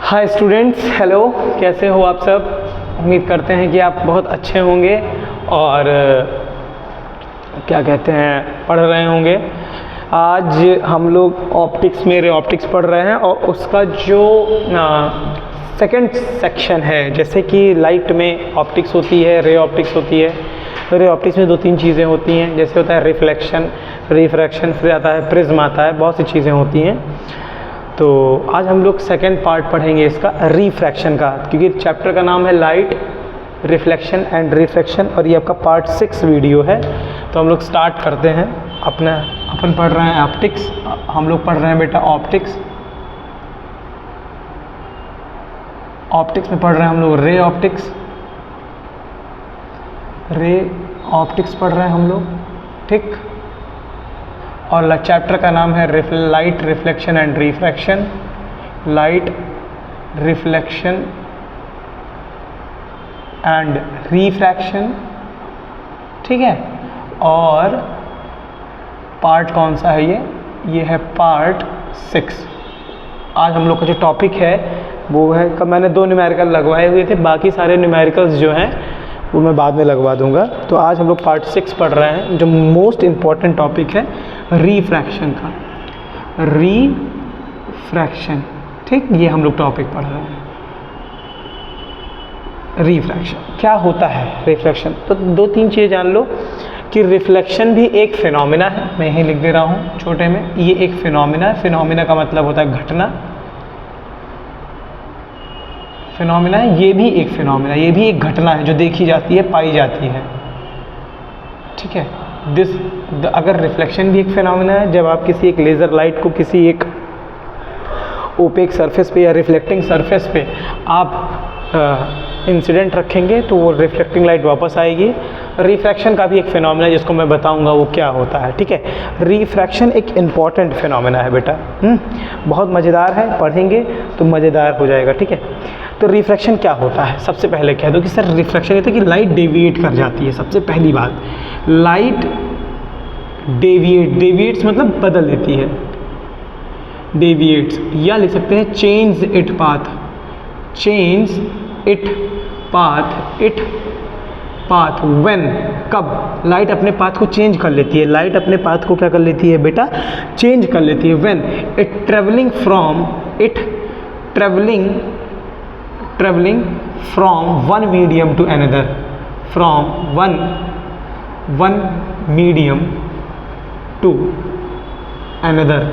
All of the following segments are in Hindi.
हाय स्टूडेंट्स, हेलो, कैसे हो आप सब। उम्मीद करते हैं कि आप बहुत अच्छे होंगे और क्या कहते हैं पढ़ रहे होंगे। आज हम लोग ऑप्टिक्स में रे ऑप्टिक्स पढ़ रहे हैं और उसका जो सेकंड सेक्शन है, जैसे कि लाइट में ऑप्टिक्स होती है, रे ऑप्टिक्स होती है। रे ऑप्टिक्स में दो तीन चीज़ें होती हैं, जैसे होता है रिफ्लेक्शन, रिफ्रैक्शन, फिर आता है प्रिज्म आता है, बहुत सी चीज़ें होती हैं। तो आज हम लोग सेकेंड पार्ट पढ़ेंगे इसका, रिफ्रैक्शन का, क्योंकि चैप्टर का नाम है लाइट, रिफ्लेक्शन एंड रिफ्रैक्शन और ये आपका पार्ट 6 वीडियो है। तो हम लोग स्टार्ट करते हैं। अपन पढ़ रहे हैं ऑप्टिक्स, हम लोग पढ़ रहे हैं बेटा ऑप्टिक्स। ऑप्टिक्स में पढ़ रहे हैं हम लोग रे ऑप्टिक्स, रे ऑप्टिक्स पढ़ रहे हैं हम लोग, ठीक। और चैप्टर का नाम है light, reflection and refraction, light, reflection and refraction, ठीक है। और पार्ट कौन सा है ये है पार्ट 6। आज हम लोग का जो टॉपिक है वो है, मैंने 2 न्यूमेरिकल लगवाए हुए थे, बाकी सारे न्यूमेरिकल्स जो हैं वो मैं बाद में लगवा दूंगा। तो आज हम लोग पार्ट 6 पढ़ रहे हैं, जो मोस्ट इम्पॉर्टेंट टॉपिक है रिफ्रैक्शन का, रिफ्रैक्शन, ठीक। ये हम लोग टॉपिक पढ़ रहे हैं। रिफ्रैक्शन क्या होता है, रिफ्रैक्शन तो 2-3 चीज़ें जान लो कि रिफ्लेक्शन भी एक फिनोमिना है। मैं यहीं लिख दे रहा हूँ छोटे में, ये एक फिनोमिना है। फिनोमिना का मतलब होता है घटना, फिनोमिना है, ये भी एक फिनोमिना, ये भी एक घटना है जो देखी जाती है, पाई जाती है, ठीक है। अगर रिफ्लेक्शन भी एक फिनोमिना है, जब आप किसी एक लेज़र लाइट को किसी एक ओपेक सरफेस पे या रिफ्लेक्टिंग सरफेस पे आप इंसिडेंट रखेंगे तो वो रिफ्लेक्टिंग लाइट वापस आएगी। रिफ्रैक्शन का भी एक फिनोमिना जिसको मैं बताऊंगा वो क्या होता है, ठीक है। रिफ्रैक्शन एक इम्पॉर्टेंट फिनोमिना है बेटा, बहुत मज़ेदार है, पढ़ेंगे तो मज़ेदार हो जाएगा, ठीक है। तो रिफ्रैक्शन क्या होता है, सबसे पहले कह दो कि सर रिफ्रैक्शन ये था कि लाइट डेविएट कर जाती है। सबसे पहली बात, लाइट डेविएट्स मतलब बदल देती है, डेविएट्स, या लिख सकते हैं change it path, change it path when, कब लाइट अपने पाथ को चेंज कर लेती है। लाइट अपने पाथ को क्या कर लेती है बेटा, चेंज कर लेती है। When it travelling from one medium to another, from one medium to another,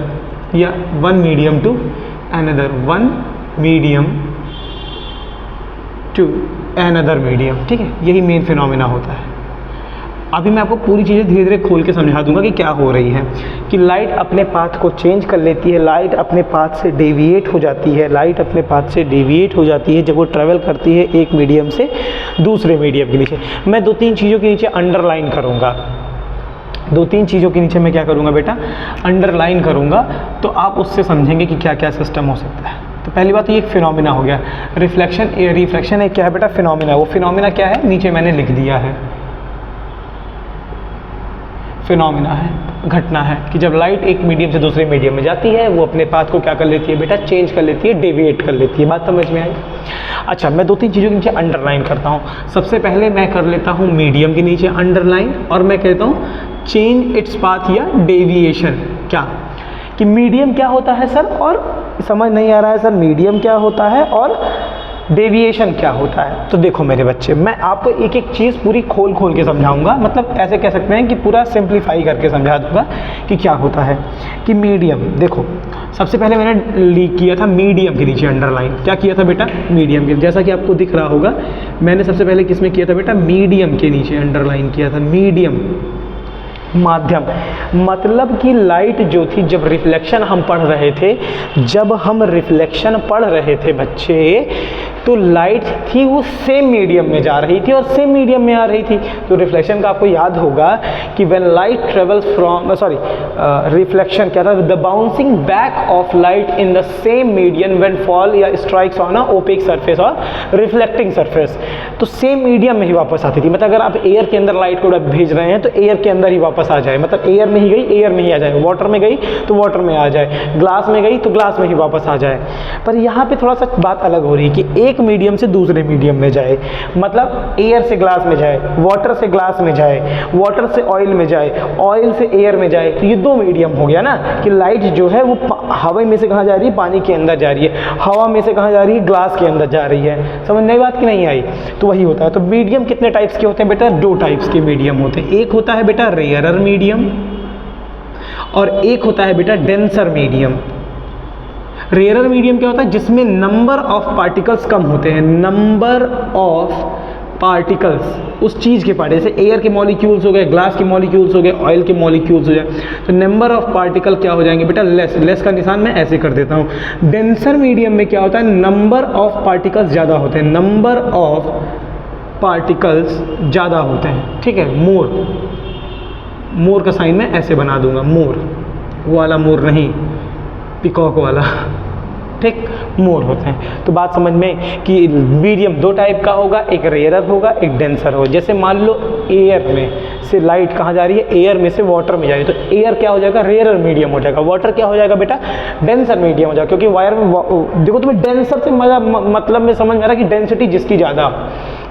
या one medium to another, one medium to another medium, ठीक है। यही मेन फिनोमिना होता है। अभी मैं आपको पूरी चीज़ें धीरे धीरे खोल के समझा दूंगा कि क्या हो रही है। कि लाइट अपने पाथ को चेंज कर लेती है, लाइट अपने पाथ से डेविएट हो जाती है, लाइट अपने पाथ से डेविएट हो जाती है जब वो ट्रैवल करती है एक मीडियम से दूसरे मीडियम के नीचे। मैं 2-3 चीज़ों के नीचे अंडरलाइन करूँगा, 2-3 चीज़ों के नीचे मैं क्या करूँगा बेटा, अंडरलाइन करूँगा, तो आप उससे समझेंगे कि क्या क्या सिस्टम हो सकता है। तो पहली बात ये एक फिनोमिना हो गया। रिफ्लेक्शन एक क्या है बेटा, फिनोमिना। वो फिनोमिना क्या है, नीचे मैंने लिख दिया है, फिनोमिना है, घटना है कि जब लाइट एक मीडियम से दूसरे मीडियम में जाती है वो अपने पाथ को क्या कर लेती है बेटा, चेंज कर लेती है, डेविएट कर लेती है। बात समझ में आई। अच्छा, मैं 2-3 चीज़ों के नीचे अंडरलाइन करता हूँ। सबसे पहले मैं कर लेता हूँ मीडियम के नीचे अंडरलाइन, और मैं कहता हूँ चेंज इट्स पाथ या डेविएशन। क्या कि मीडियम क्या होता है सर, और समझ नहीं आ रहा है सर मीडियम क्या होता है और डेविएशन क्या होता है। तो देखो मेरे बच्चे, मैं आपको एक एक चीज़ पूरी खोल के समझाऊंगा, मतलब ऐसे कह सकते हैं कि पूरा सिंप्लीफाई करके समझा दूंगा कि क्या होता है। कि मीडियम, देखो सबसे पहले मैंने किया था मीडियम के नीचे अंडरलाइन। क्या किया था बेटा, मीडियम के, जैसा कि आपको दिख रहा होगा मैंने सबसे पहले किस में किया था बेटा, मीडियम के नीचे अंडरलाइन किया था। मीडियम, माध्यम, मतलब कि लाइट जो थी, जब रिफ्लेक्शन हम पढ़ रहे थे, जब हम रिफ्लेक्शन पढ़ रहे थे बच्चे, तो लाइट थी वो सेम मीडियम में जा रही थी और सेम मीडियम में आ रही थी। तो रिफ्लेक्शन का आपको याद होगा कि when light travels from reflection क्या था, the bouncing back of light in the same medium when fall या strikes on a opaque surface और रिफ्लेक्टिंग सरफेस। तो सेम मीडियम में ही वापस आती थी। मतलब अगर आप एयर के अंदर लाइट को भेज रहे हैं तो एयर के अंदर ही वापस आ जाए, मतलब एयर में ही गई एयर में ही आ जाए, वाटर में गई तो वाटर में आ जाए, ग्लास में गई तो ग्लास में ही वापस आ जाए। पर यहाँ पे थोड़ा सा बात अलग हो रही है कि एक मीडियम से दूसरे मीडियम में जाए, मतलब एयर से ग्लास में जाए, वाटर से ग्लास में जाए, वाटर से ऑयल में जाए, ऑयल से एयर में जाए। तो ये दो मीडियम हो गया ना कि लाइट जो है वो हवा में से कहाँ जा रही है, पानी के अंदर जा रही है, हवा में से कहाँ जा रही है, ग्लास के अंदर जा रही है। समझ नहीं बात कि नहीं आई? तो वही होता है। तो मीडियम कितने टाइप्स के होते हैं बेटा? दो टाइप्स के मीडियम होते हैं। एक होता है बेटा रेयरर मीडियम और एक होता है बेटा डेंसर मीडियम। रेयरर मीडियम क्या होता है? जिसमें नंबर ऑफ पार्टिकल्स कम होते हैं, नंबर ऑफ पार्टिकल्स उस चीज़ के पार्टिकल, जैसे एयर के मॉलिक्यूल्स हो गए, ग्लास के मॉलिक्यूल्स हो गए, ऑयल के मॉलिक्यूल्स हो जाए, तो नंबर ऑफ पार्टिकल क्या हो जाएंगे बेटा? लेस। लेस का निशान मैं ऐसे कर देता हूँ। डेंसर मीडियम में क्या होता है? नंबर ऑफ पार्टिकल्स ज़्यादा होते हैं, नंबर ऑफ पार्टिकल्स ज़्यादा होते हैं। ठीक है, मोर, मोर का साइन मैं ऐसे बना दूंगा, मोर, वो वाला मोर नहीं, पिकॉक वाला, ठीक, मोर होते हैं। तो बात समझ में कि मीडियम दो टाइप का होगा, एक रेयरर होगा, एक डेंसर होगा। जैसे मान लो एयर में से लाइट कहाँ जा रही है? एयर में से वाटर में जा रही है, तो एयर क्या हो जाएगा? रेयरर मीडियम हो जाएगा। वाटर क्या हो जाएगा बेटा? डेंसर मीडियम हो जाएगा। क्योंकि वायर में देखो तुम्हें डेंसर से मतलब में समझ में आ रहा है कि डेंसिटी जिसकी ज़्यादा।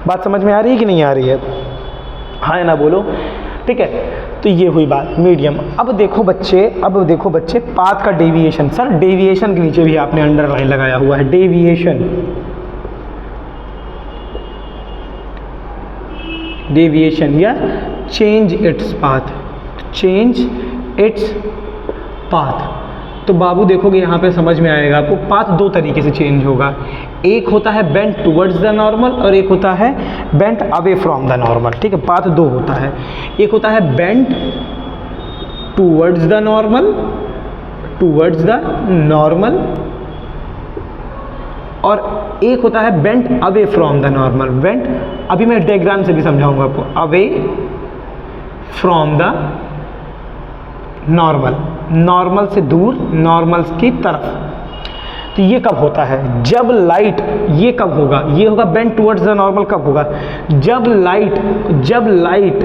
बात समझ में आ रही है कि नहीं आ रही है? हाँ या ना बोलो? ठीक है, तो ये हुई बात मीडियम। अब देखो बच्चे पाथ का डेविएशन। सर डेविएशन के नीचे भी आपने अंडरलाइन लगाया हुआ है, डेविएशन, डेविएशन या change its path, change its path. तो बाबू देखोगे यहाँ पे समझ में आएगा आपको, पाथ दो तरीके से चेंज होगा। एक होता है बेंट टुवर्ड्स द नॉर्मल और एक होता है bent away from the normal. ठीक है, पाथ दो होता है, एक होता है bent towards the normal, towards the normal, और एक होता है bent away from the normal. Bent, अभी मैं डायग्राम से भी समझाऊंगा आपको, away from the normal, normal से दूर, नॉर्मल की तरफ। तो ये कब होता है? जब लाइट, ये कब होगा? ये होगा बेंट टुवर्ड्स द नॉर्मल। कब होगा? जब लाइट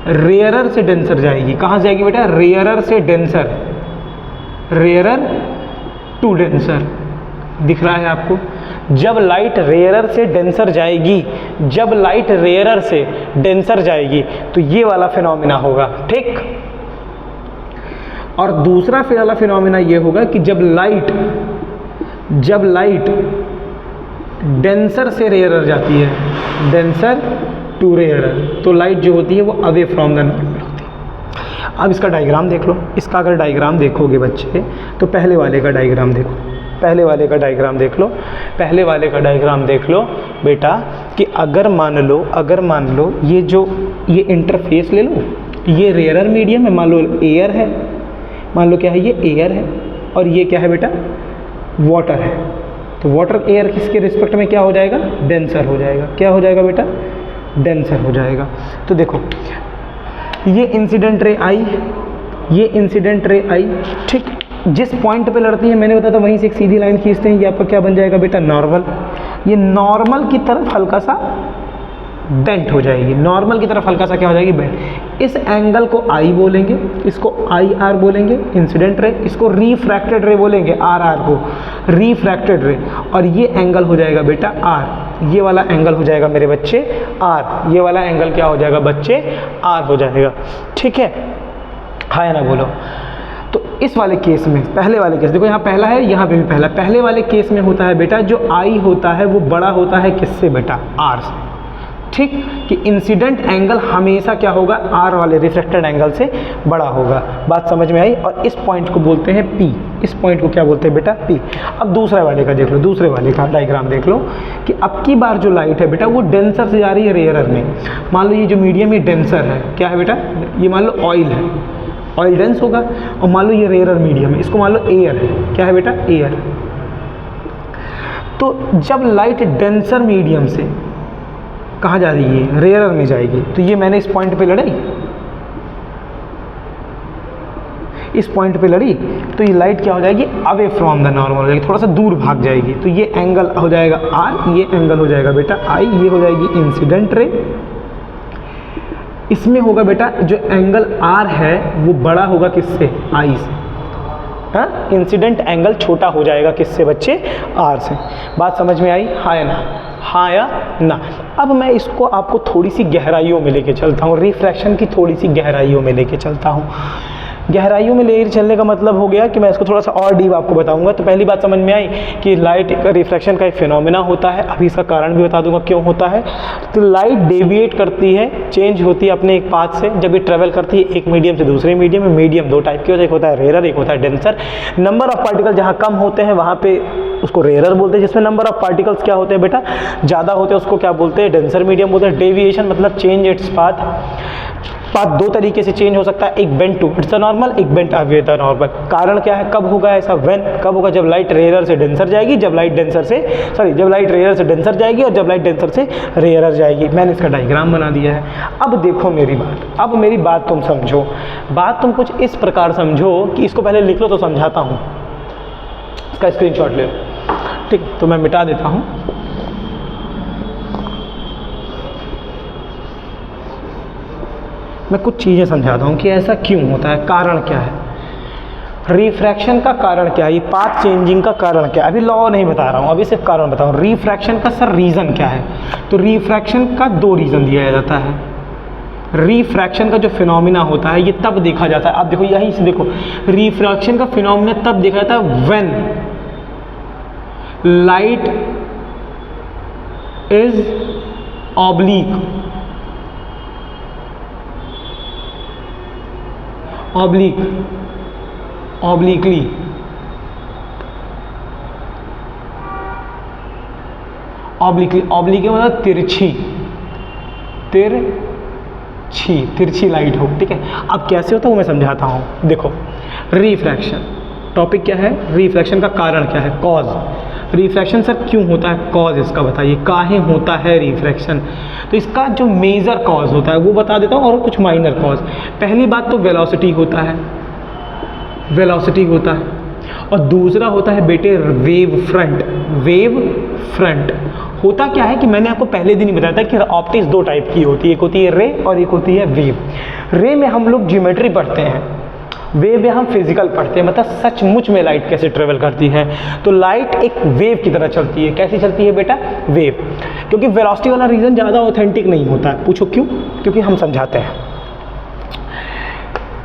रेयरर से डेंसर जाएगी। कहाँ जाएगी बेटा? रेयरर से डेंसर, रेयरर टू डेंसर। दिख रहा है आपको? जब लाइट रेयरर से डेंसर जाएगी, जब लाइट रेयरर से डेंसर जाएगी तो ये वाला फिनोमिना होगा। ठीक, और दूसरा वाला फिनोमिना ये होगा कि जब लाइट डेंसर से रेयरर जाती है, डेंसर टू रेयरर, तो लाइट जो होती है वो अवे फ्रॉम द नॉर्मल होती है। अब इसका डायग्राम देख लो। इसका अगर डायग्राम देखोगे बच्चे तो पहले वाले का डायग्राम देखो, पहले वाले का डायग्राम देख लो, पहले वाले का डायग्राम देख लो बेटा कि अगर मान लो ये इंटरफेस ले लो, ये रेयरर मीडियम है, मान लो एयर है, मान लो क्या है, ये एयर है और ये क्या है बेटा? वाटर है। तो वाटर एयर किसके रिस्पेक्ट में क्या हो जाएगा? डेंसर हो जाएगा। क्या हो जाएगा बेटा? डेंसर हो जाएगा। तो देखो ये इंसिडेंट रे आई, ये इंसिडेंट रे आई, ठीक, जिस पॉइंट पे लड़ती है मैंने बताया था वहीं से एक सीधी लाइन खींचते हैं, ये आपका क्या बन जाएगा बेटा? नॉर्मल। ये नॉर्मल की तरफ हल्का सा बेंट हो जाएगी, नॉर्मल की तरफ हल्का सा क्या हो जाएगी? बेंट। इस एंगल को आई बोलेंगे, इसको आई आर बोलेंगे, इंसिडेंट रे, इसको रिफ्रैक्टेड रे बोलेंगे, आर आर को, रिफ्रैक्टेड रे, और ये एंगल हो जाएगा बेटा आर। ये वाला एंगल हो जाएगा मेरे बच्चे आर, ये वाला एंगल क्या हो जाएगा बच्चे? आर हो जाएगा। ठीक है, हाँ या ना बोलो? तो इस वाले केस में, पहले वाले केस देखो, यहाँ पहला है, यहाँ पे भी पहला। पहले वाले केस में होता है बेटा जो आई होता है वो बड़ा होता है किससे बेटा? आर से। ठीक, कि इंसिडेंट एंगल हमेशा क्या होगा? आर वाले रिफ्लेक्टेड एंगल से बड़ा होगा। बात समझ में आई? और इस पॉइंट को बोलते हैं पी, इस पॉइंट को क्या बोलते हैं बेटा? पी। अब दूसरे वाले का देख लो, दूसरे वाले का डायग्राम देख लो कि अब की बार जो लाइट है बेटा वो डेंसर से जा रही है रेयरर में। मान लो ये जो मीडियम ये डेंसर है, क्या है बेटा? ये मान लो ऑयल है, ऑयल डेंस होगा, और मान लो ये रेयरर मीडियम है, इसको मान लो एयर है, क्या है बेटा? एयर। तो जब लाइट डेंसर मीडियम से कहाँ जा रही है, रेयरर में जाएगी, तो ये मैंने इस पॉइंट पे लड़ी, इस पॉइंट पे लड़ी, तो ये लाइट क्या हो जाएगी, अवे फ्रॉम द नॉर्मल हो जाएगी, थोड़ा सा दूर भाग जाएगी। तो ये एंगल हो जाएगा आर, ये एंगल हो जाएगा बेटा आई, ये हो जाएगी इंसिडेंट रे। इसमें होगा बेटा जो एंगल आर है वो बड़ा होगा किससे, आई से। हाँ, इंसिडेंट एंगल छोटा हो जाएगा किससे बच्चे, आर से। बात समझ में आई, हाँ या ना, हाँ या ना। अब मैं इसको आपको थोड़ी सी गहराइयों में लेके चलता हूँ, रिफ्रैक्शन की थोड़ी सी गहराइयों में लेके चलता हूँ। गहराइयों में ले चलने का मतलब हो गया कि मैं इसको थोड़ा सा और डीप आपको बताऊंगा। तो पहली बात समझ में आई कि लाइट रिफ्रैक्शन का एक फिनोमेना होता है, अभी इसका कारण भी बता दूंगा क्यों होता है। तो लाइट डेविएट करती है, चेंज होती है अपने एक पाथ से जब ये ट्रेवल करती है एक मीडियम से दूसरे मीडियम में। मीडियम दो टाइप के होते हैं, एक होता है रेयरर, एक होता है डेंसर। नंबर ऑफ पार्टिकल जहाँ कम होते हैं वहाँ पे उसको रेयरर बोलते हैं, जिसमें नंबर ऑफ पार्टिकल्स क्या होते हैं बेटा, ज़्यादा होते हैं, उसको क्या बोलते हैं, डेंसर मीडियम बोलते हैं। डेविएशन मतलब चेंज इट्स पाथ। पाथ दो तरीके से चेंज हो सकता है, एक बेंट टुवर्ड्स द नॉर्मल, एक बेंट अवे द नॉर्मल। कारण क्या है, कब होगा ऐसा, व्हेन, कब होगा, जब लाइट रेयरर से डेंसर जाएगी, जब लाइट रेयरर से डेंसर जाएगी और जब लाइट डेंसर से रेयरर जाएगी। मैंने इसका डायग्राम बना दिया है। अब देखो मेरी बात, अब मेरी बात तुम समझो। बात तुम कुछ इस प्रकार समझो कि इसको पहले लिख लो तो समझाता हूँ। इसका स्क्रीनशॉट ले लो, ठीक, तो मैं मिटा देता हूँ। मैं कुछ चीज़ें समझाता हूँ कि ऐसा क्यों होता है, कारण क्या है, रिफ्रैक्शन का कारण क्या है, ये पाथ चेंजिंग का कारण क्या है। अभी लॉ नहीं बता रहा हूँ, अभी सिर्फ कारण बता रहा हूँ। रिफ्रैक्शन का सर रीज़न क्या है, तो रिफ्रैक्शन का दो रीज़न दिया जाता है। रिफ्रैक्शन का जो फिनोमिना होता है ये तब देखा जाता है, आप देखो यहीं से देखो, रिफ्रैक्शन का फिनोमिना तब देखा जाता है व्हेन लाइट इज obliquely मतलब तिरछी लाइट हो, ठीक है। अब कैसे होता है वो मैं समझाता हूँ। देखो, रिफ्रैक्शन टॉपिक क्या है, रिफ्रैक्शन का कारण क्या है, कॉज। रिफ्रैक्शन सर क्यों होता है, कॉज इसका बताइए, काहे होता है रिफ्रैक्शन। तो इसका जो मेजर कॉज होता है वो बता देता हूँ और कुछ माइनर कॉज। पहली बात तो वेलोसिटी होता है, और दूसरा होता है बेटे वेव फ्रंट। होता क्या है कि मैंने आपको पहले दिन ही बताया था कि ऑप्टिक्स दो टाइप की होती है, एक होती है रे और एक होती है वेव। रे में हम लोग ज्योमेट्री पढ़ते हैं, वेव में हम फिजिकल पढ़ते हैं, मतलब सचमुच में लाइट कैसे ट्रेवल करती है। तो लाइट एक वेव की तरह चलती है। कैसी चलती है बेटा, वेव। क्योंकि वेलोसिटी वाला रीज़न ज़्यादा ऑथेंटिक नहीं होता है। पूछो क्यों, क्योंकि हम समझाते हैं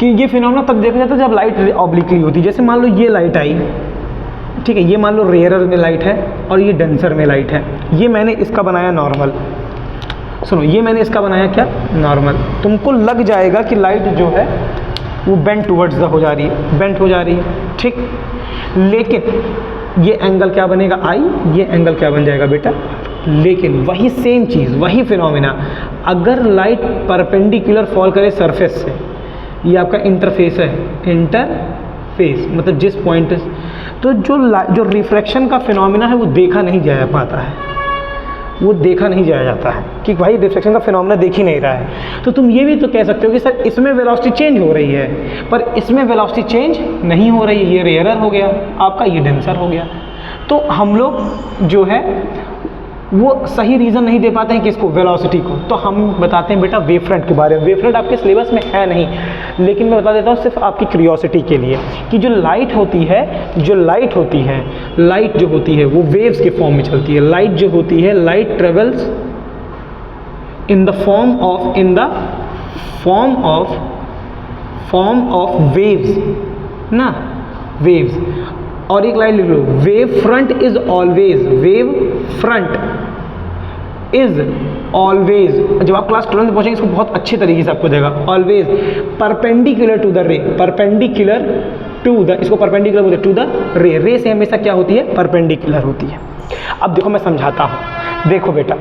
कि ये फिनोमेना तब देखा जाता है जब लाइट ऑब्लिकली होती है। जैसे मान लो ये लाइट आई, ठीक है, ये मान लो रेयरर में लाइट है और ये डेंसर में लाइट है। ये मैंने इसका बनाया नॉर्मल, सुनो, ये मैंने इसका बनाया क्या, नॉर्मल। तुमको लग जाएगा कि लाइट जो है वो बेंट टुवर्ड्स द हो जा रही है, ठीक। लेकिन ये एंगल क्या बनेगा, आई, ये एंगल क्या बन जाएगा बेटा। लेकिन वही सेम चीज़, वही फिनोमेना अगर लाइट परपेंडिकुलर फॉल करे सरफेस से, ये आपका इंटरफेस है, इंटरफेस मतलब जिस पॉइंट, तो जो रिफ्रैक्शन का फिनोमेना है वो देखा नहीं जाया जाता है कि भाई रिफ्लेक्शन का फिनोमेना देख ही नहीं रहा है। तो तुम ये भी तो कह सकते हो कि सर इसमें वेलोसिटी चेंज हो रही है, पर इसमें वेलोसिटी चेंज नहीं हो रही है, ये रेयरर हो गया आपका, ये डेंसर हो गया। तो हम लोग जो है वो सही रीज़न नहीं दे पाते हैं किसको, वेलोसिटी को। तो हम बताते हैं बेटा वेव फ्रंट के बारे में। वेव फ्रंट आपके सिलेबस में है नहीं, लेकिन मैं बता देता हूँ सिर्फ आपकी क्यूरियोसिटी के लिए कि जो लाइट होती है लाइट जो होती है वो वेव्स के फॉर्म में चलती है। लाइट जो होती है, light travels in the form of waves ना, वेव्स। और एक लाइन लिख लो, वेव फ्रंट इज ऑलवेज, जब आप क्लास 12 में पहुंचेंगे इसको बहुत अच्छे तरीके से आपको देगा, ऑलवेज परपेंडिकुलर टू द रे, इसको परपेंडिकुलर बोलते हैं टू द रे से हमेशा क्या होती है, परपेंडिकुलर होती है। अब देखो मैं समझाता हूँ, देखो बेटा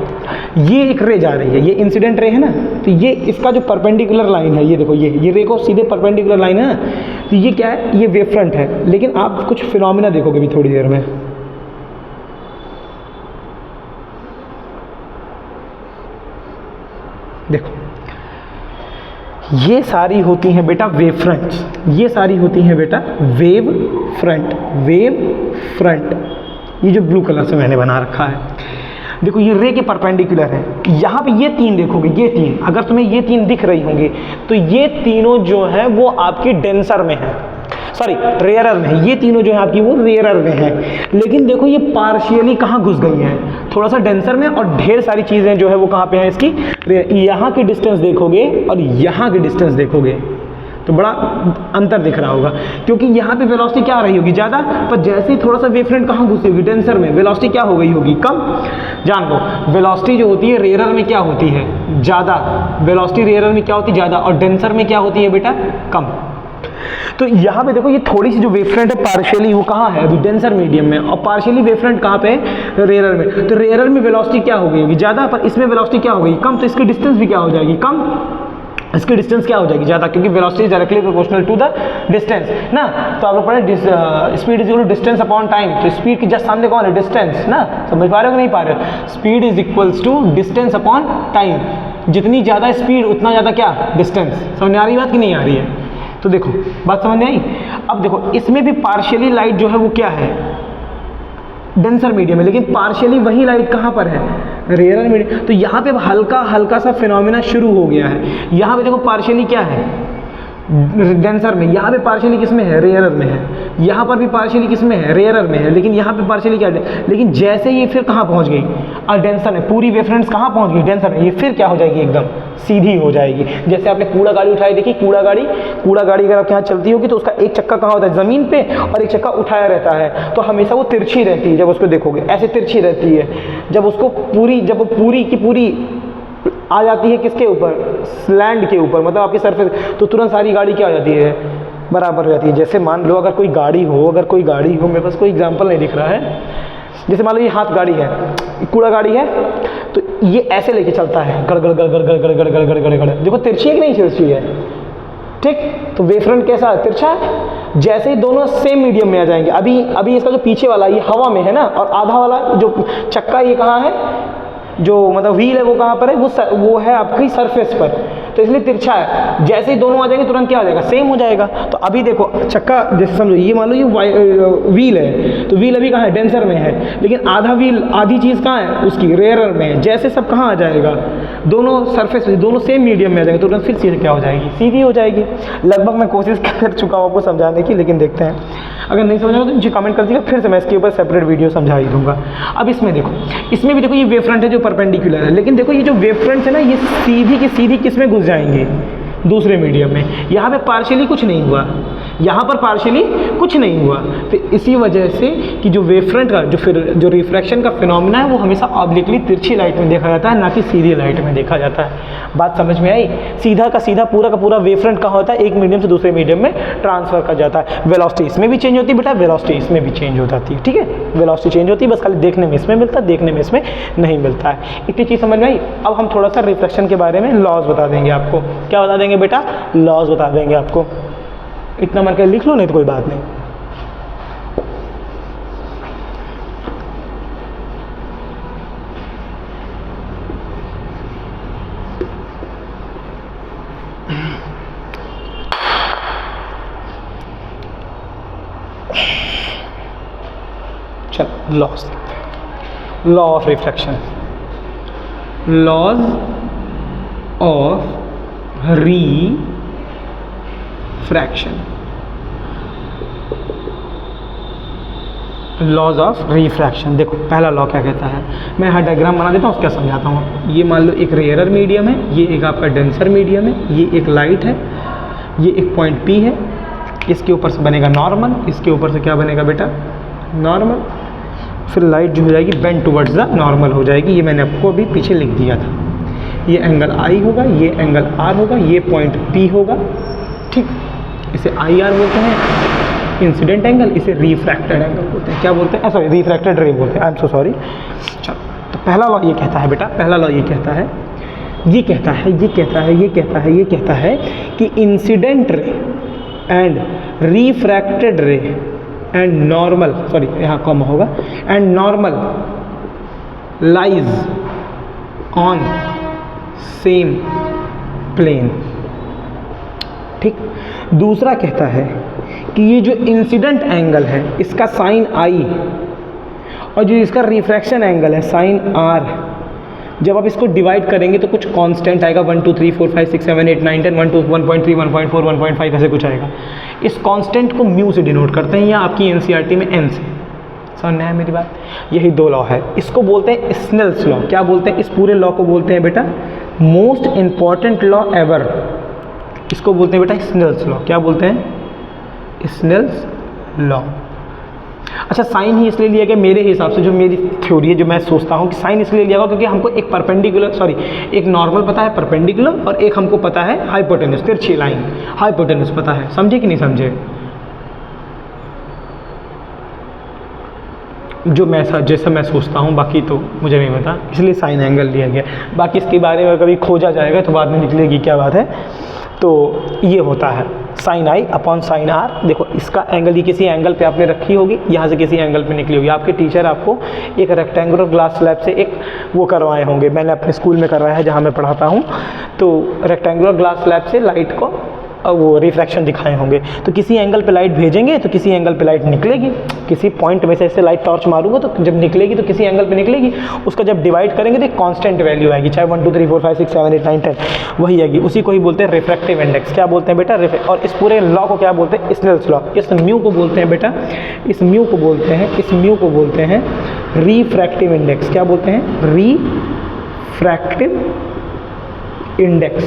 ये एक रे जा रही है, ये इंसिडेंट रे है ना, तो ये इसका जो परपेंडिकुलर लाइन है, ये देखो ये रे को सीधे परपेंडिकुलर लाइन है ना, तो ये क्या है, ये वेव फ्रंट है। लेकिन आप कुछ फिनोमिना देखोगे भी थोड़ी देर में, देखो ये सारी होती हैं बेटा वेव फ्रंट्स, ये सारी होती हैं बेटा वेव फ्रंट, वेव फ्रंट। ये जो ब्लू कलर से मैंने बना रखा है, देखो ये रे के परपेंडिकुलर है। यहाँ पे ये तीन देखोगे, ये तीन, अगर तुम्हें ये तीन दिख रही होंगी तो ये तीनों जो है वो आपकी डेंसर में है, सॉरी रेयरर में है। ये तीनों जो है आपकी वो रेयरर में है, लेकिन देखो ये पार्शियली कहाँ घुस गई हैं, थोड़ा सा डेंसर में, और ढेर सारी चीज़ें जो है वो कहाँ पे हैं इसकी, यहाँ की डिस्टेंस देखोगे और यहाँ की डिस्टेंस देखोगे तो बड़ा अंतर दिख रहा होगा, क्योंकि यहाँ पे वेलोसिटी क्या आ रही होगी ज़्यादा, पर जैसे ही थोड़ा सा वेवफ्रंट कहाँ घुसी होगी, डेंसर में, वेलोसिटी क्या हो गई होगी, कम। जान लो वेलोसिटी जो होती है रेयरर में क्या होती है, ज़्यादा। वेलोसिटी रेयरर में क्या होती है, ज़्यादा, और डेंसर में क्या होती है बेटा, कम। तो यहाँ पे देखो ये थोड़ी सी जो वेवफ्रंट है पार्शियली वो कहाँ है, अभी डेंसर मीडियम में, और पार्शियली वेवफ्रंट कहाँ पे है, रेयरर में। तो रेयरर में वेलोसिटी क्या हो गई होगी, ज़्यादा, पर इसमें वेलोसिटी क्या हो गई, कम। तो इसकी डिस्टेंस भी क्या हो जाएगी, कम। इसकी डिस्टेंस क्या हो जाएगी, ज़्यादा, क्योंकि velocity is directly proportional to the distance ना। तो आप लोग पढ़े speed is equal to distance upon time, तो स्पीड के जस्ट सामने कौन है, डिस्टेंस ना। समझ पा रहे हो कि नहीं पा रहे हो, speed is equals to distance upon time. जितनी ज़्यादा स्पीड उतना ज़्यादा क्या, डिस्टेंस। समझ आ रही बात कि नहीं आ रही है, तो देखो बात समझ में आई। अब देखो इसमें भी पार्शियली लाइट जो है वो क्या है, डेंसर मीडियम में, लेकिन पार्शियली वही लाइट कहाँ पर है, रेयरर मीडियम। तो यहाँ पे हल्का हल्का सा फिनोमिना शुरू हो गया है। यहाँ पे देखो पार्शियली क्या है, डेंसर में, यहाँ पे पार्शियली किस में है, रेयरर में है। यहाँ पर भी पार्शियली किस में है, रेयरर में है, लेकिन यहाँ पे पार्शियली क्या है, लेकिन जैसे ये फिर कहाँ पहुँच गई, और डेंसर में, पूरी वेवफ्रंट्स कहाँ पहुँच गई, डेंसर में। ये फिर क्या हो जाएगी, एकदम सीधी हो जाएगी। जैसे आपने कूड़ा गाड़ी उठाई, देखी कूड़ा गाड़ी अगर आपके यहाँ चलती होगी तो उसका एक चक्का कहाँ होता है, ज़मीन पे, और एक चक्का उठाया रहता है, तो हमेशा वो तिरछी रहती है। जब उसको देखोगे ऐसे तिरछी रहती है, जब वो पूरी की पूरी आ जाती है किसके ऊपर, लैंड के ऊपर, मतलब आपकी सरफेस, तो तुरंत सारी गाड़ी क्या हो जाती है, बराबर हो जाती है। जैसे मान लो अगर कोई गाड़ी हो, मेरे पास कोई एग्जांपल नहीं दिख रहा है, जैसे मान लो ये हाथ गाड़ी है, कूड़ा गाड़ी है, तो ये ऐसे लेके चलता है, गड़ गड़ गड़ गड़ गड़ गड़ गड़ गड़ गड़ गड़, देखो तिरछी है कि नहीं तिरछी है, ठीक। तो वेवफ्रंट कैसा है, तिरछा है। जैसे ही दोनों सेम मीडियम में आ जाएंगे, अभी इसका जो पीछे वाला ये हवा में है ना, और आधा वाला जो चक्का ये कहाँ है, जो मतलब व्हील है वो कहाँ पर है, वो है आपकी सरफेस पर, तो इसलिए तिरछा है। जैसे ही दोनों आ जाएंगे तुरंत क्या हो जाएगा, सेम हो जाएगा। तो अभी देखो चक्का, जैसे समझो ये मान लो ये व्हील है, तो व्हील अभी कहाँ है, डेंसर में है, लेकिन आधी चीज़ कहाँ है उसकी, रेयरर में है। जैसे सब कहाँ आ जाएगा, दोनों सरफेस, दोनों सेम मीडियम में आ जाएंगे, तुरंत फिर सीधे क्या हो जाएगी, सीधी हो जाएगी। लगभग मैं कोशिश कर चुका हूँ आपको समझाने की, लेकिन देखते हैं, अगर नहीं समझ तो मुझे कमेंट कर दीजिएगा, फिर से मैं इसके ऊपर सेपरेट वीडियो समझा ही दूंगा। अब इसमें देखो, इसमें भी देखो ये वेव फ्रंट है जो परपेंडिकुलर है, लेकिन देखो ये जो वेव फ्रंट्स है ना, ये सीधी की सीधी किस में घुस जाएंगे, दूसरे मीडियम में। यहाँ पे पार्शियली कुछ नहीं हुआ, यहाँ पर पार्शियली कुछ नहीं हुआ। तो इसी वजह से कि जो वेवफ्रंट का जो रिफ्रैक्शन का फिनोमिना है वो हमेशा ऑब्लिकली तिरछी लाइट में देखा जाता है, ना कि सीधी लाइट में देखा जाता है। बात समझ में आई। सीधा का सीधा पूरा का पूरा वेवफ्रंट कहाँ होता है, एक मीडियम से दूसरे मीडियम में ट्रांसफर कर जाता है। वेलोसिटी इसमें भी चेंज होती है बेटा, वेलोसिटी इसमें भी चेंज हो जाती है, ठीक है। वेलोसिटी चेंज होती है, बस खाली देखने में इसमें मिलता है, देखने में इसमें नहीं मिलता है। इतनी चीज़ समझ में आई। अब हम थोड़ा सा रिफ्रैक्शन के बारे में लॉज बता देंगे आपको। क्या बता देंगे बेटा, लॉज बता देंगे आपको। इतना मन कर लिख लो, नहीं तो कोई बात नहीं। चल laws, law of refraction, laws of refraction, laws of refraction. देखो पहला लॉ क्या कहता है, मैं यहाँ डायग्राम बना देता हूँ, उसका समझाता हूँ। ये मान लो एक रेयरर मीडियम है, ये एक आपका डेंसर मीडियम है, ये एक लाइट है, ये एक पॉइंट P है, इसके ऊपर से बनेगा नॉर्मल, इसके ऊपर से क्या बनेगा बेटा, नॉर्मल। फिर लाइट जो हो जाएगी बेंड टुवर्ड्स द नॉर्मल हो जाएगी। ये मैंने आपको अभी पीछे लिख दिया था। ये एंगल I होगा, ये एंगल R होगा, ये पॉइंट P होगा, ठीक। इसे IR बोलते हैं इंसिडेंट एंगल, इसे रिफ्रैक्टेड एंगल बोलते हैं। क्या बोलते हैं, सॉरी रिफ्रैक्टेड रे बोलते हैं, आई एम सो सॉरी। चलो, तो पहला लॉ ये कहता है बेटा, पहला लॉ ये कहता है, ये कहता है, ये कहता है, ये कहता है, ये कहता है कि incident ray and refracted ray and normal, sorry यहाँ कॉमा होगा, and normal lies on same plane. ठीक। दूसरा कहता है कि ये जो इंसिडेंट एंगल है इसका साइन आई और जो इसका रिफ्रैक्शन एंगल है साइन आर, जब आप इसको डिवाइड करेंगे तो कुछ कांस्टेंट आएगा 1 2 3 4 5 6 7 8 9 10 1 2 1.3 1.4 1.5 ऐसे कुछ आएगा। इस कांस्टेंट को म्यू से डिनोट करते हैं या आपकी एनसीईआरटी में एन से। समझ में आया मेरी बात? यही दो लॉ है। इसको बोलते हैं स्नेल्स लॉ। क्या बोलते हैं? इस पूरे लॉ को बोलते हैं बेटा मोस्ट इंपॉर्टेंट लॉ एवर। इसको बोलते हैं बेटा स्नेल्स लॉ। क्या बोलते हैं? Snell's law. अच्छा, साइन ही इसलिए लिया गया मेरे हिसाब से, जो मेरी थ्योरी है, जो मैं सोचता हूँ कि साइन इसलिए लिया गया क्योंकि हमको एक परपेंडिकुलर एक नॉर्मल पता है परपेंडिकुलर, और एक हमको पता है हाइपोटेन्यूज, तिरछी लाइन हाइपोटेन्यूज पता है। समझे कि नहीं समझे? जो मैं जैसा मैं सोचता हूँ, बाकी तो मुझे नहीं पता, इसलिए साइन एंगल लिया गया। बाकी इसके बारे में कभी खोजा जाएगा तो बाद में निकलेगी क्या बात है। तो ये होता है sine I upon sine R. देखो इसका एंगल, ये किसी एंगल पे आपने रखी होगी, यहाँ से किसी एंगल पे निकली होगी। आपके टीचर आपको एक रेक्टेंगुलर ग्लास स्लैब से एक वो करवाए होंगे, मैंने अपने स्कूल में करवाया है जहाँ मैं पढ़ाता हूँ। तो रेक्टेंगुलर ग्लास स्लैब से लाइट को वो रिफ्रैक्शन दिखाए होंगे, तो किसी एंगल पे लाइट भेजेंगे तो किसी एंगल पे लाइट निकलेगी। किसी पॉइंट में से ऐसे लाइट टॉर्च मारूंगा तो जब निकलेगी तो किसी एंगल पे निकलेगी। उसका जब डिवाइड करेंगे तो एक कांस्टेंट वैल्यू आएगी, चाहे 1 2 3 4 5 6 7 8 9 10 वही आएगी। उसी को ही बोलते हैं रिफ्रैक्टिव इंडेक्स। क्या बोलते हैं बेटा? और इस पूरे लॉ को क्या बोलते हैं? Snell's law. इस म्यू को बोलते हैं बेटा, इस म्यू को बोलते हैं रिफ्रैक्टिव इंडेक्स। क्या बोलते हैं? Refractive index.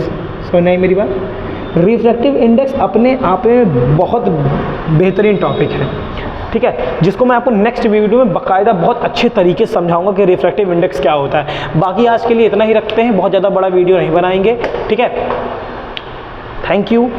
सुना है मेरी बात? रिफ्रैक्टिव इंडेक्स अपने आप में बहुत बेहतरीन टॉपिक है, ठीक है, जिसको मैं आपको नेक्स्ट वीडियो में बाकायदा बहुत अच्छे तरीके से समझाऊंगा कि रिफ्रैक्टिव इंडेक्स क्या होता है। बाकी आज के लिए इतना ही रखते हैं, बहुत ज़्यादा बड़ा वीडियो नहीं बनाएंगे, ठीक है। Thank you.